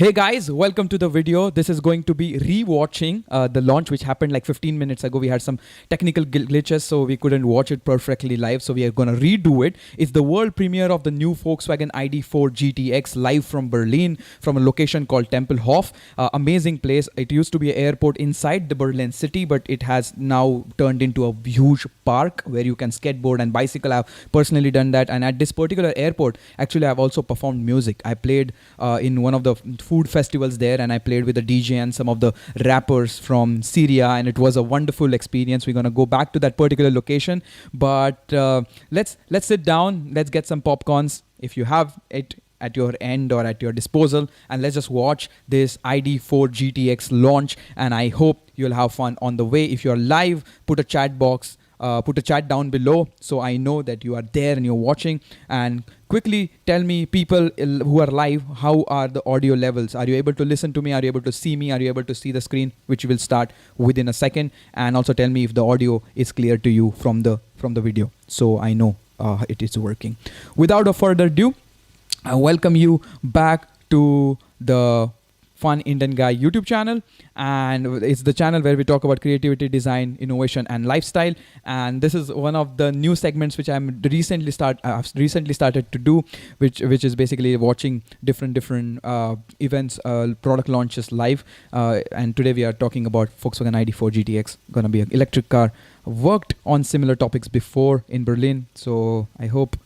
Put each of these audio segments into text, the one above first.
Hey guys, welcome to the video. This is going to be re-watching the launch which happened like 15 minutes ago. We had some technical glitches so we couldn't watch it perfectly live, so we are going to redo it. It's the world premiere of the new Volkswagen ID.4 GTX live from Berlin from a location called Tempelhof. Amazing place. It used to be an airport inside the Berlin city, but it has now turned into a huge park where you can skateboard and bicycle. I've personally done that, and at this particular airport actually I've also performed music. I played in one of the food festivals there, and I played with the DJ and some of the rappers from Syria, and it was a wonderful experience. We're gonna go back to that particular location, but let's sit down, let's get some popcorns if you have it at your end or at your disposal, and let's just watch this ID.4 GTX launch, and I hope you'll have fun on the way. If you're live, put a chat box, put a chat down below so I know that you are there and you're watching. And quickly tell me, people who are live, how are the audio levels? Are you able to listen to me? Are you able to see me? Are you able to see the screen, which will start within a second? And also tell me if the audio is clear to you from the video, so I know it is working. Without a further ado, I welcome you back to the Fun Indian Guy YouTube channel, and it's the channel where we talk about creativity, design, innovation, and lifestyle. And this is one of the new segments which I've recently started to do, which is basically watching different events, product launches live. And today we are talking about Volkswagen ID.4 GTX, gonna be an electric car. Worked on similar topics before in Berlin, so I hope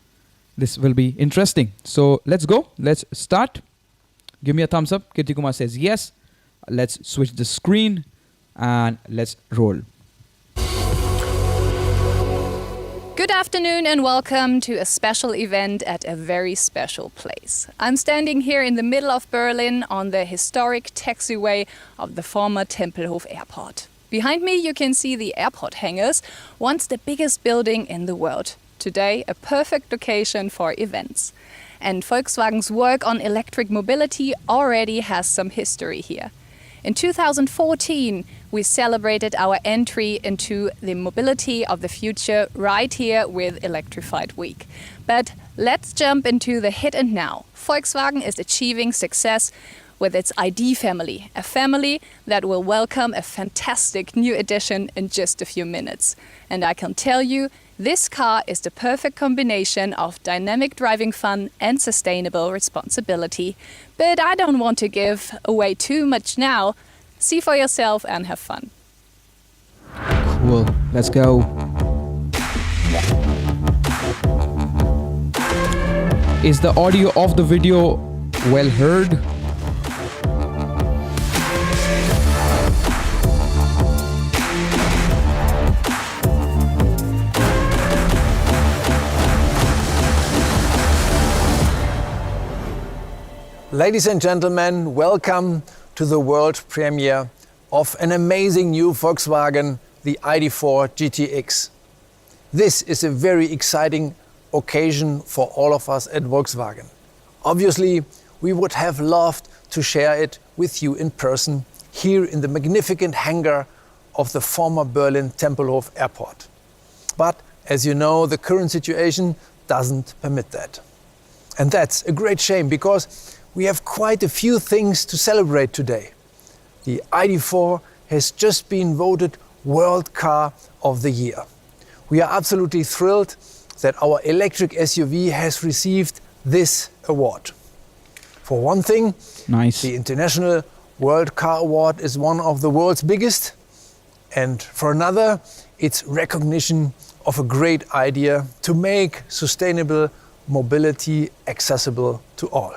this will be interesting. So let's go. Let's start. Give me a thumbs up. Kirti Kumar says yes. Let's switch the screen and let's roll. Good afternoon and welcome to a special event at a very special place. I'm standing here in the middle of Berlin on the historic taxiway of the former Tempelhof Airport. Behind me you can see the airport hangars, once the biggest building in the world. Today a perfect location for events. And Volkswagen's work on electric mobility already has some history here. In 2014, we celebrated our entry into the mobility of the future right here with Electrified Week. But let's jump into the hit and now. Volkswagen is achieving success with its ID family, a family that will welcome a fantastic new addition in just a few minutes. And I can tell you, this car is the perfect combination of dynamic driving fun and sustainable responsibility. But I don't want to give away too much now. See for yourself and have fun. Cool, let's go. Is the audio of the video well heard? Ladies and gentlemen, welcome to the world premiere of an amazing new Volkswagen, the ID.4 GTX. This is a very exciting occasion for all of us at Volkswagen. Obviously, we would have loved to share it with you in person here in the magnificent hangar of the former Berlin Tempelhof Airport. But as you know, the current situation doesn't permit that. And that's a great shame, because we have quite a few things to celebrate today. The ID.4 has just been voted World Car of the Year. We are absolutely thrilled that our electric SUV has received this award. For one thing, Nice. The International World Car Award is one of the world's biggest. And for another, it's recognition of a great idea to make sustainable mobility accessible to all.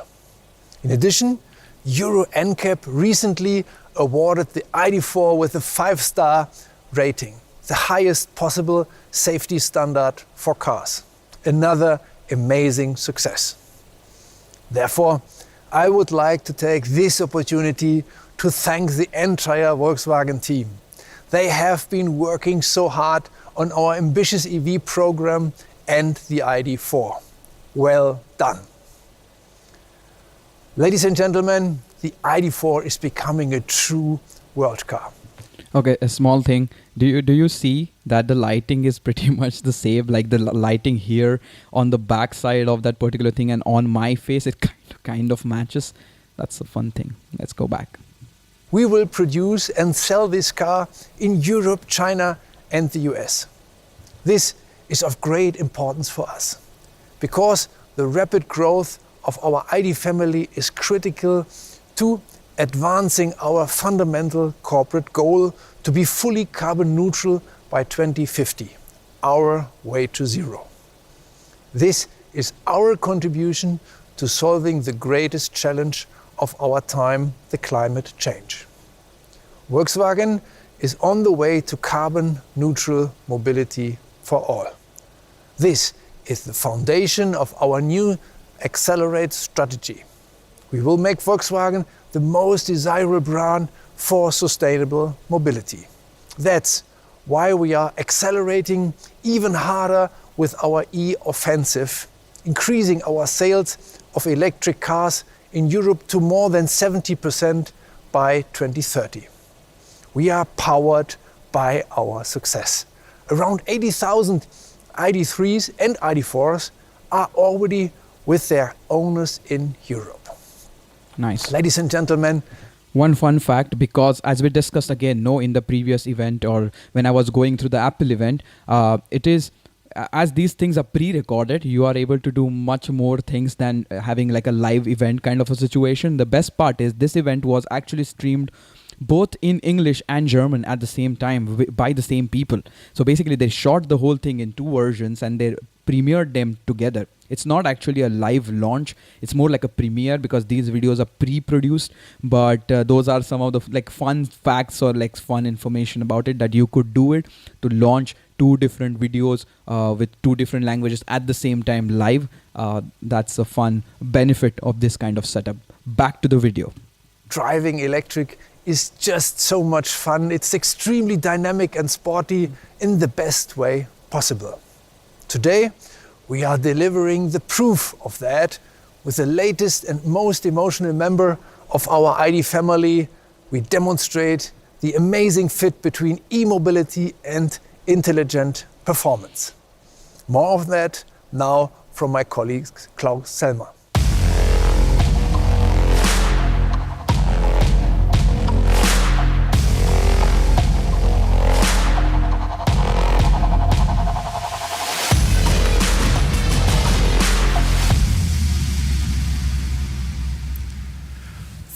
In addition, Euro NCAP recently awarded the ID.4 with a 5-star rating, the highest possible safety standard for cars. Another amazing success. Therefore, I would like to take this opportunity to thank the entire Volkswagen team. They have been working so hard on our ambitious EV program and the ID.4. Well done. Ladies and gentlemen, the ID.4 is becoming a true world car. Okay, a small thing. Do you see that the lighting is pretty much the same, like the lighting here on the back side of that particular thing and on my face, it kind of matches. That's the fun thing. Let's go back. We will produce and sell this car in Europe, China and the US. This is of great importance for us because the rapid growth of our ID family is critical to advancing our fundamental corporate goal to be fully carbon neutral by 2050, our way to zero. This is our contribution to solving the greatest challenge of our time, the climate change. Volkswagen is on the way to carbon neutral mobility for all. This is the foundation of our new Accelerate strategy. We will make Volkswagen the most desirable brand for sustainable mobility. That's why we are accelerating even harder with our e-offensive, increasing our sales of electric cars in Europe to more than 70% by 2030. We are powered by our success. Around 80,000 ID.3s and ID.4s are already with their owners in Europe. Nice. Ladies and gentlemen, One fun fact, because as we discussed again, in the previous event or when I was going through the Apple event, it is as these things are pre-recorded, you are able to do much more things than having like a live event kind of a situation. The best part is this event was actually streamed both in English and German at the same time by the same people. So basically they shot the whole thing in two versions and they premiered them together. It's not actually a live launch. It's more like a premiere because these videos are pre-produced. But those are some of the like fun facts or like fun information about it, that you could do it to launch two different videos with two different languages at the same time live. That's a fun benefit of this kind of setup. Back to the video. driving electric is just so much fun. It's extremely dynamic and sporty in the best way possible. Today, we are delivering the proof of that with the latest and most emotional member of our ID family. We demonstrate the amazing fit between e-mobility and intelligent performance. More of that now from my colleague Klaus Selmer.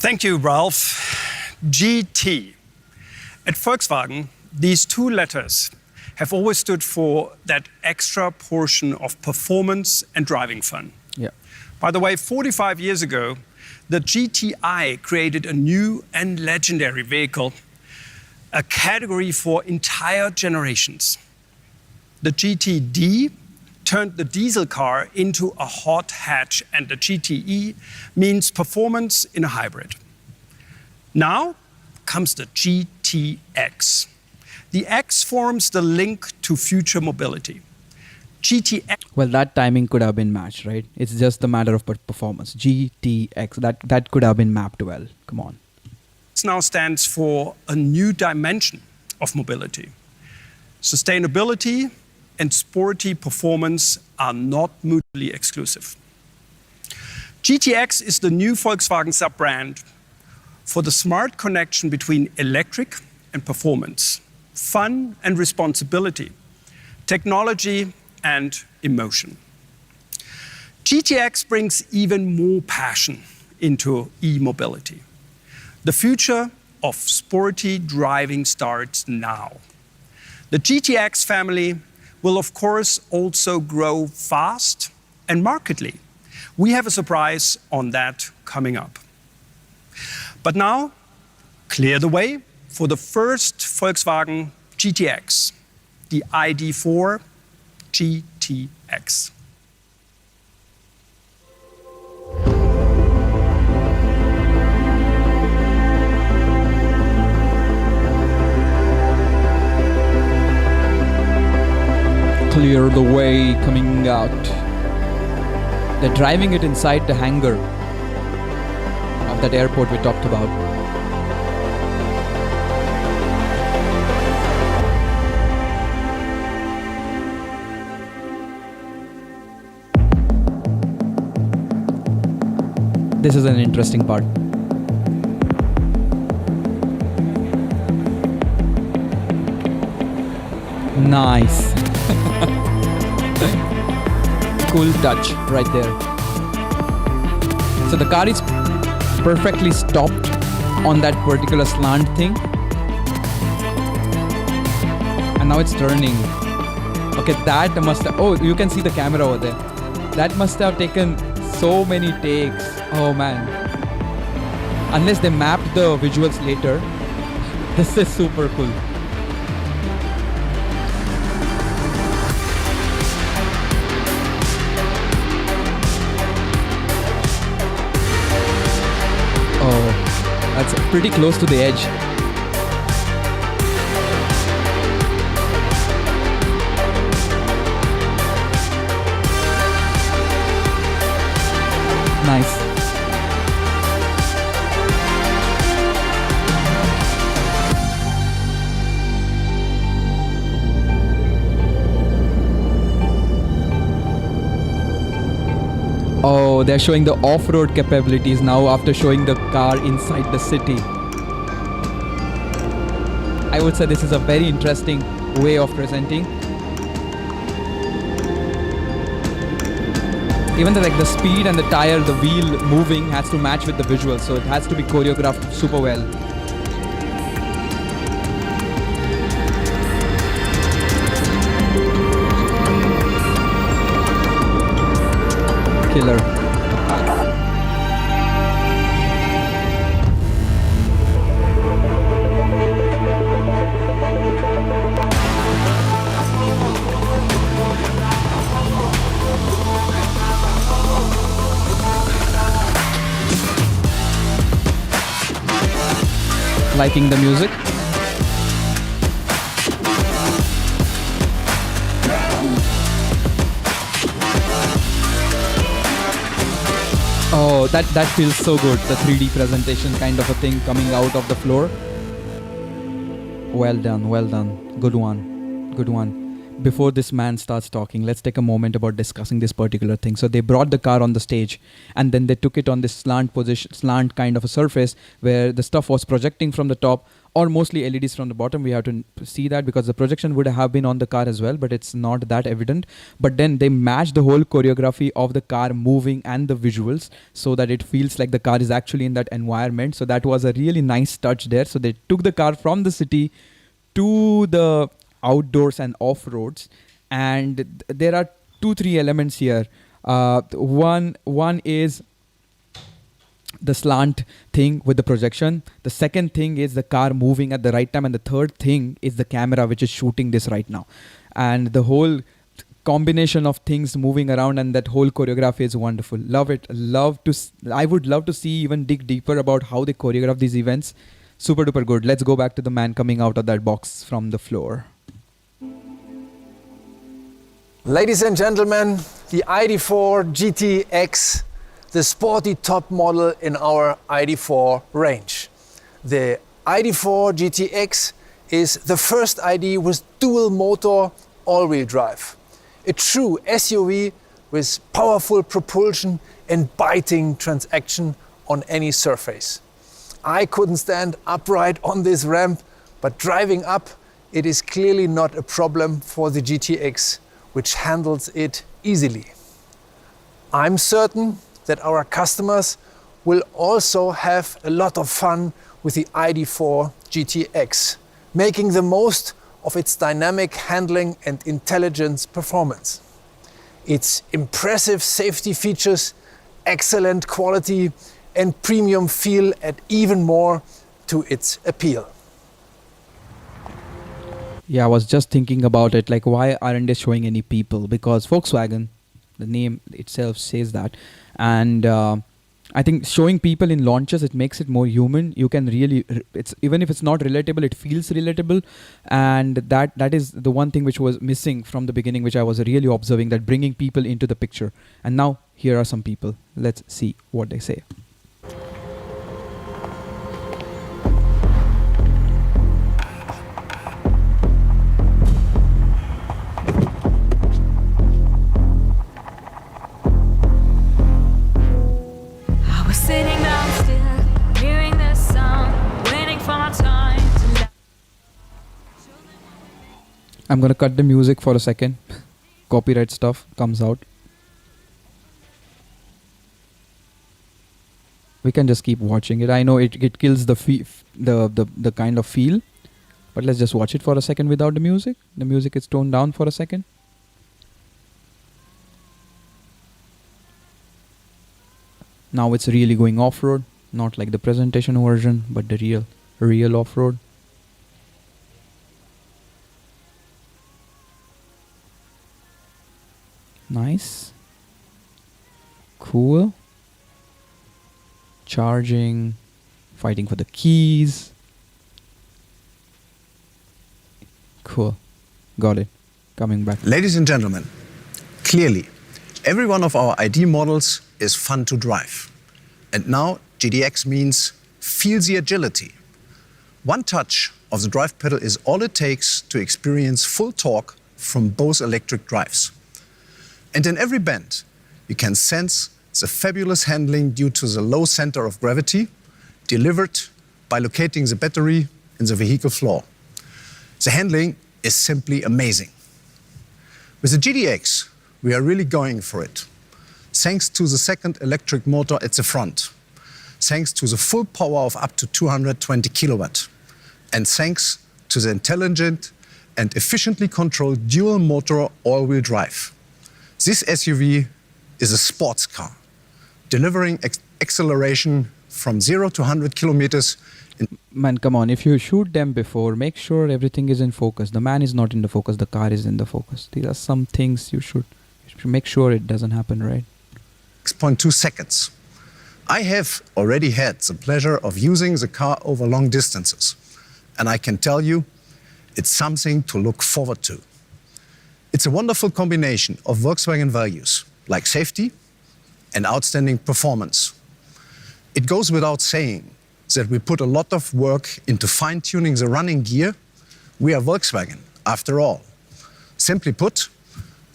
Thank you, Ralph. GT. At Volkswagen, these two letters have always stood for that extra portion of performance and driving fun. Yeah. By the way, 45 years ago, the GTI created a new and legendary vehicle, a category for entire generations. The GTD turned the diesel car into a hot hatch, and the GTE means performance in a hybrid. Now comes the GTX. The X forms the link to future mobility. GTX. Well, that timing could have been matched, right? It's just a matter of performance. GTX, that could have been mapped well. Come on. now stands for a new dimension of mobility. Sustainability and sporty performance are not mutually exclusive. GTX is the new Volkswagen sub-brand for the smart connection between electric and performance, fun and responsibility, technology and emotion. GTX brings even more passion into e-mobility. The future of sporty driving starts now. The GTX family will of course also grow fast and markedly. We have a surprise on that coming up. But now, clear the way for the first Volkswagen GTX, the ID.4 GTX. Clear the way coming out. They're driving it inside the hangar of that airport we talked about. This is an interesting part. Nice. Cool touch right there. So the car is perfectly stopped on that particular slant thing. And now it's turning. Okay, that must have, oh, you can see the camera over there. That must have taken so many takes. Oh man. Unless they mapped the visuals later. This is super cool. Oh, that's pretty close to the edge. Nice. Oh, they're showing the off-road capabilities now after showing the car inside the city. I would say this is a very interesting way of presenting. Even the speed and the tire, the wheel moving has to match with the visuals, so it has to be choreographed super well. Killer. Liking the music. Oh, that feels so good. The 3D presentation kind of a thing coming out of the floor. Well done, well done. Good one, good one. Before this man starts talking, let's take a moment about discussing this particular thing. So they brought the car on the stage and then they took it on this slant kind of a surface where the stuff was projecting from the top or mostly LEDs from the bottom. We have to see that because the projection would have been on the car as well, but it's not that evident. But then they matched the whole choreography of the car moving and the visuals so that it feels like the car is actually in that environment. So that was a really nice touch there. So they took the car from the city to the outdoors and off-roads, and there are 2-3 elements here. One is the slant thing with the projection. The second thing is the car moving at the right time, and the third thing is the camera which is shooting this right now. And the whole combination of things moving around and that whole choreography is wonderful. Love it. I would love to see even dig deeper about how they choreograph these events. Super duper good. Let's go back to the man coming out of that box from the floor. Ladies and gentlemen, the ID.4 GTX, the sporty top model in our ID.4 range. The ID.4 GTX is the first ID with dual motor all-wheel drive. A true SUV with powerful propulsion and biting transaction on any surface. I couldn't stand upright on this ramp, but driving up, it is clearly not a problem for the GTX, which handles it easily. I'm certain that our customers will also have a lot of fun with the ID.4 GTX, making the most of its dynamic handling and intelligence performance. Its impressive safety features, excellent quality, and premium feel add even more to its appeal. Yeah, I was just thinking about it, like why aren't they showing any people? Because Volkswagen, the name itself says that. And I think showing people in launches, it makes it more human. You can really, it's even if it's not relatable, it feels relatable. And that is the one thing which was missing from the beginning, which I was really observing, that bringing people into the picture. And now here are some people. Let's see what they say. I was I'm gonna cut the music for a second. Copyright stuff comes out. We can just keep watching it. I know it kills the the kind of feel, but let's just watch it for a second without the music. The music is toned down for a second. Now it's really going off-road, not like the presentation version, but the real off-road. Nice. Cool. Charging, fighting for the keys. Cool. Got it. Coming back. Ladies and gentlemen, clearly, every one of our ID models is fun to drive. And now GTX means feel the agility. One touch of the drive pedal is all it takes to experience full torque from both electric drives. And in every bend, you can sense the fabulous handling due to the low center of gravity delivered by locating the battery in the vehicle floor. The handling is simply amazing. With the GTX, we are really going for it. Thanks to the second electric motor at the front, thanks to the full power of up to 220 kilowatt, and thanks to the intelligent and efficiently controlled dual motor all-wheel drive. This SUV is a sports car, delivering acceleration from 0 to 100 kilometers. Man, come on. If you shoot them before, make sure everything is in focus. The man is not in the focus. The car is in the focus. These are some things you should make sure it doesn't happen, right? 6.2 seconds. I have already had the pleasure of using the car over long distances. And I can tell you, it's something to look forward to. It's a wonderful combination of Volkswagen values, like safety and outstanding performance. It goes without saying that we put a lot of work into fine-tuning the running gear. We are Volkswagen, after all. Simply put,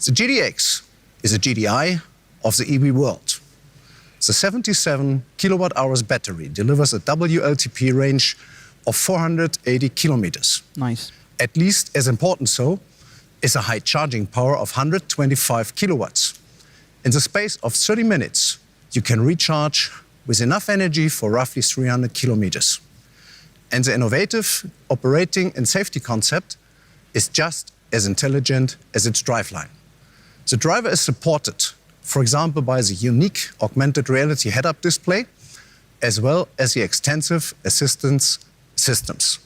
the GTX is a GDI of the EV world. The 77 kilowatt hours battery delivers a WLTP range of 480 kilometers. Nice. At least as important so is a high charging power of 125 kilowatts. In the space of 30 minutes, you can recharge with enough energy for roughly 300 kilometers. And the innovative operating and safety concept is just as intelligent as its driveline. The driver is supported, for example, by the unique augmented reality head-up display, as well as the extensive assistance systems.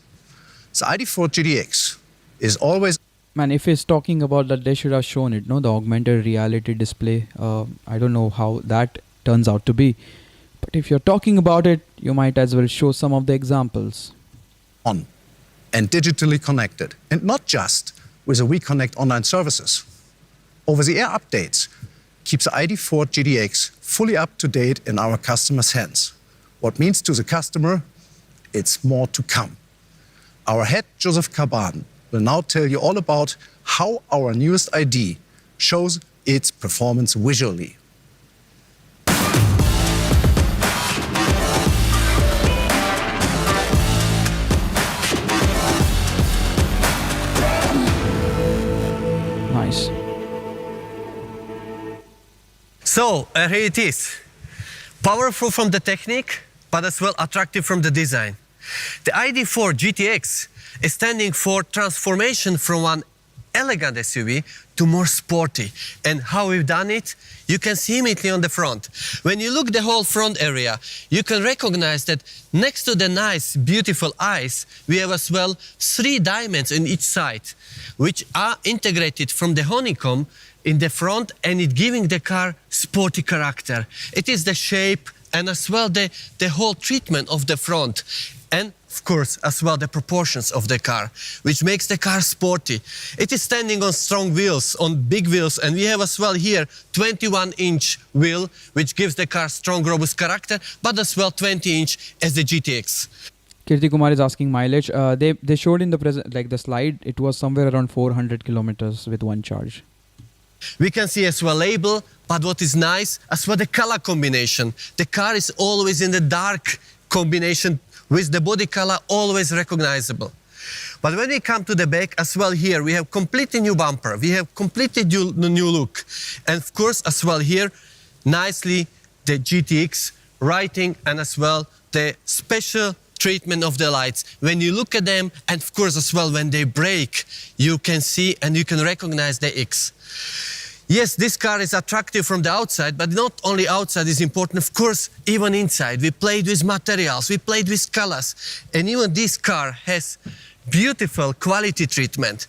The ID.4 GTX is always... Man, if he's talking about that, they should have shown it, no? The augmented reality display. I don't know how that turns out to be. But if you're talking about it, you might as well show some of the examples. on and digitally connected. And not just with the WeConnect online services. Over-the-air updates keeps the ID.4 GTX fully up to date in our customers' hands. What means to the customer, it's more to come. Our head, Joseph Caban, will now tell you all about how our newest ID shows its performance visually. Nice. So, here it is. Powerful from the technique, but as well attractive from the design. The ID.4 GTX is standing for transformation from one elegant SUV to more sporty. And how we've done it, you can see immediately on the front. When you look the whole front area, you can recognize that next to the nice, beautiful eyes, we have as well 3 diamonds on each side, which are integrated from the honeycomb in the front, and it giving the car sporty character. It is the shape and as well the whole treatment of the front. And of course, as well the proportions of the car, which makes the car sporty. It is standing on strong wheels, on big wheels, and we have as well here 21-inch wheel, which gives the car strong, robust character, but as well 20-inch as the GTX. Kirti Kumar is asking mileage. They showed in the slide, it was somewhere around 400 kilometers with one charge. We can see as well label, but what is nice, as well the color combination. The car is always in the dark combination with the body color always recognizable. But when we come to the back as well here, we have completely new bumper. We have completely new look. And of course, as well here, nicely the GTX writing and as well the special treatment of the lights. When you look at them, and of course as well when they brake, you can see and you can recognize the X. Yes, this car is attractive from the outside, but not only outside is important, of course, even inside. We played with materials, we played with colors, and even this car has beautiful quality treatment.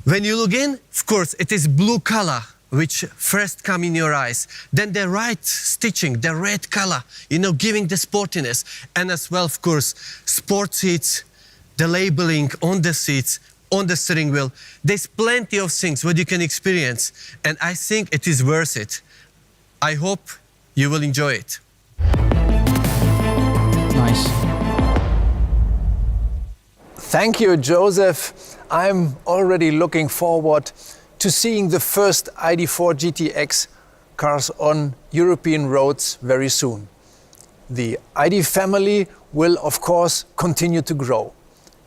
When you look in, of course, it is blue color, which first come in your eyes. Then the right stitching, the red color, you know, giving the sportiness. And as well, of course, sport seats, the labeling on the seats, on the steering wheel. There's plenty of things what you can experience, and I think it is worth it. I hope you will enjoy it. Nice. Thank you, Joseph. I'm already looking forward to seeing the first ID.4 GTX cars on European roads very soon. The ID family will, of course, continue to grow.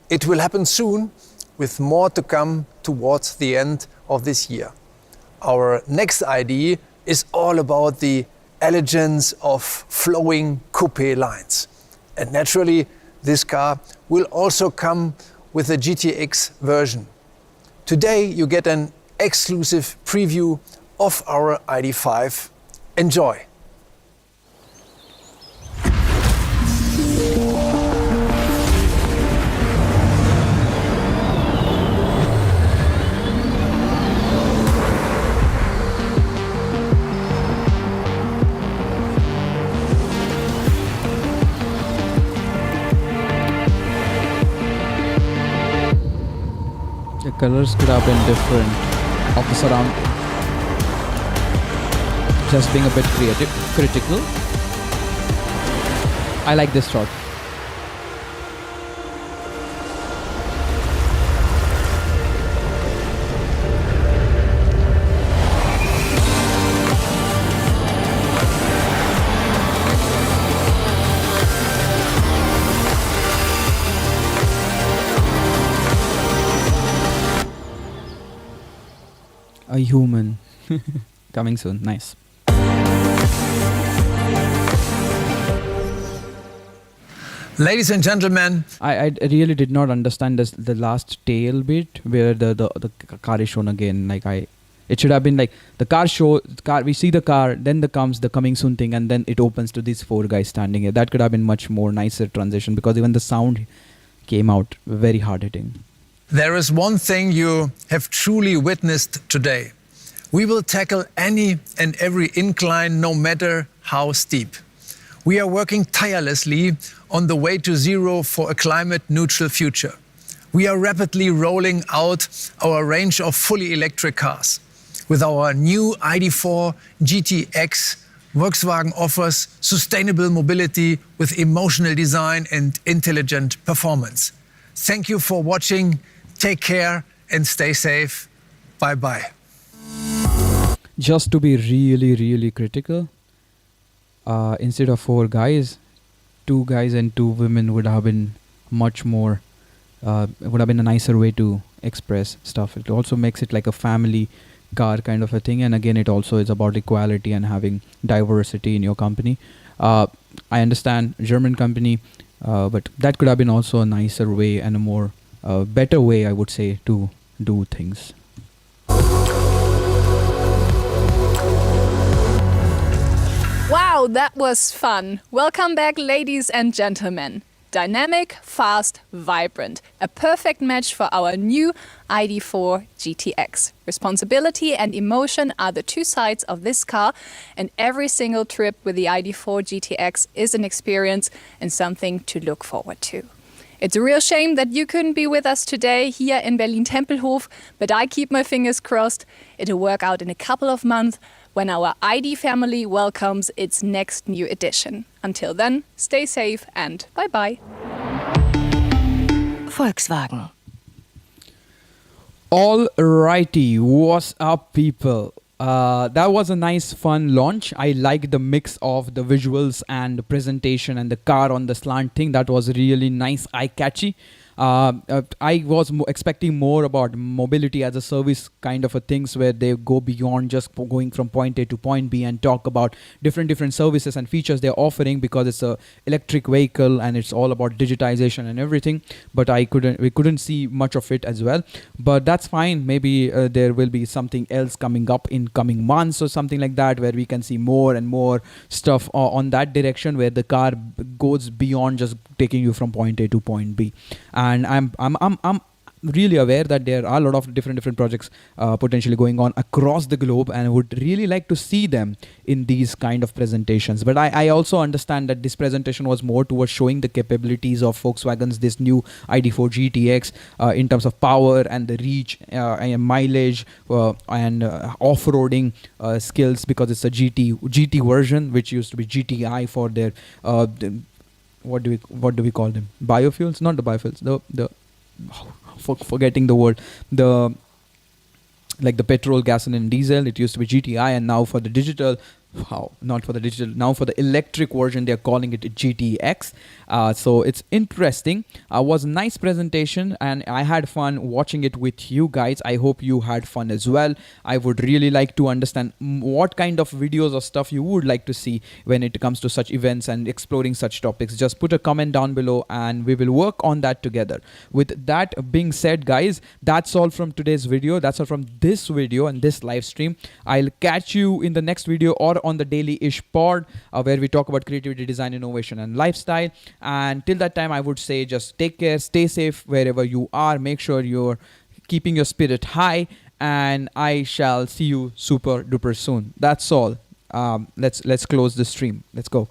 It will happen soon, with more to come towards the end of this year. Our next ID is all about the elegance of flowing coupe lines. And naturally, this car will also come with a GTX version. Today you get an exclusive preview of our ID.5. Enjoy! The colors could have been different of the surround. Just being a bit critical. I like this shot. A human. Coming soon. Nice. Ladies and gentlemen, I really did not understand the last tail bit where the car is shown again. It should have been like we see the car, then comes the coming soon thing, and then it opens to these four guys standing here. That could have been much more nicer transition, because even the sound came out very hard hitting. there is one thing you have truly witnessed today. We will tackle any and every incline, no matter how steep. We are working tirelessly on the way to zero for a climate-neutral future. We are rapidly rolling out our range of fully electric cars. With our new ID.4 GTX, Volkswagen offers sustainable mobility with emotional design and intelligent performance. Thank you for watching. Take care and stay safe. Bye-bye. Just to be really, really critical, instead of 4 guys, 2 guys and 2 women would have been much more, would have been a nicer way to express stuff. It also makes it like a family car kind of a thing, and again it also is about equality and having diversity in your company. I understand German company, but that could have been also a nicer way and a more better way, I would say, to do things. Wow, that was fun. Welcome back, ladies and gentlemen. Dynamic, fast, vibrant. A perfect match for our new ID.4 GTX. Responsibility and emotion are the 2 sides of this car, and every single trip with the ID.4 GTX is an experience and something to look forward to. It's a real shame that you couldn't be with us today here in Berlin-Tempelhof, but I keep my fingers crossed. It'll work out in a couple of months when our ID family welcomes its next new edition. Until then, stay safe and bye-bye. Volkswagen. Alrighty, what's up, people? That was a nice, fun launch. I like the mix of the visuals and the presentation and the car on the slant thing. That was really nice, eye-catchy. I was expecting more about mobility as a service kind of a things where they go beyond just going from point A to point B and talk about different services and features they're offering, because it's a electric vehicle and it's all about digitization and everything. But we couldn't see much of it as well. But that's fine. Maybe there will be something else coming up in coming months or something like that, where we can see more and more stuff on that direction, where the car goes beyond just taking you from point A to point B. And I'm really aware that there are a lot of different projects potentially going on across the globe, and I would really like to see them in these kind of presentations. But I also understand that this presentation was more towards showing the capabilities of Volkswagen's this new ID.4 GTX in terms of power and the reach and mileage and off-roading skills, because it's a GT version, which used to be GTI for their what do we call them? Biofuels? Not the biofuels. The forgetting the word. Like the petrol, gasoline, diesel. It used to be GTI, and now for the digital. Not for the digital. Now for the electric version, they're calling it GTX. So it's interesting. Was a nice presentation, and I had fun watching it with you guys. I hope you had fun as well. I would really like to understand what kind of videos or stuff you would like to see when it comes to such events and exploring such topics. Just put a comment down below, and we will work on that together. With that being said, guys, that's all from today's video. That's all from this video and this live stream. I'll catch you in the next video or on the Daily-ish pod, where we talk about creativity, design, innovation, and lifestyle. And till that time, I would say just take care, stay safe wherever you are. Make sure you're keeping your spirit high, and I shall see you super duper soon. That's all. Let's close the stream. Let's go.